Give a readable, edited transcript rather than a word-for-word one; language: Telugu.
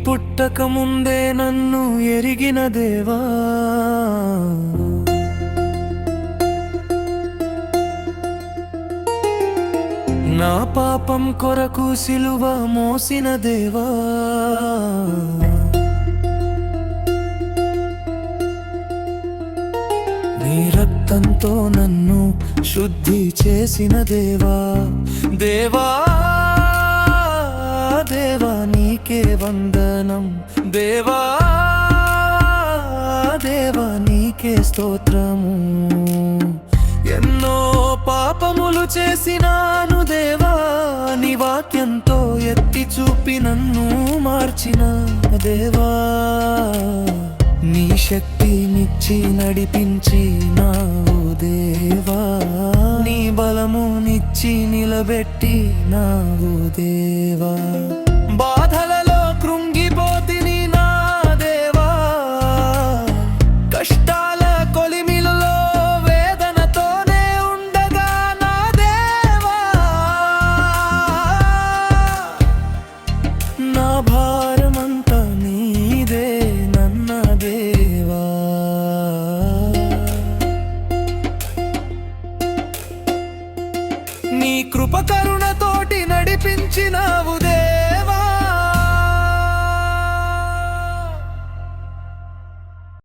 పుట్టక ముందే నన్ను ఎరిగిన దేవా, నా పాపం కొరకు సిలువ మోసిన దేవా, నీ రక్తంతో నన్ను శుద్ధి చేసిన దేవా, దేవా దేవా నీకే వందనం, దేవా దేవా నీకే స్తోత్రము. ఎన్నో పాపములు చేసినాను దేవా, నీ వాక్యంతో ఎత్తి చూపి నన్ను మార్చిన దేవా, నీ శక్తినిచ్చి నడిపించినావు దేవా, నీ బలమునిచ్చి నిలబెట్టినావు దేవా. బాధలలో కృంగిపోతిని నా దేవా, కష్టాల కొలిమిలలో వేదనతోనే ఉండగా నా దేవా, నా భారమంతా నీదే నన్న దేవా. నీ కృప కరుణతోటి నడిపించినావు దేవా,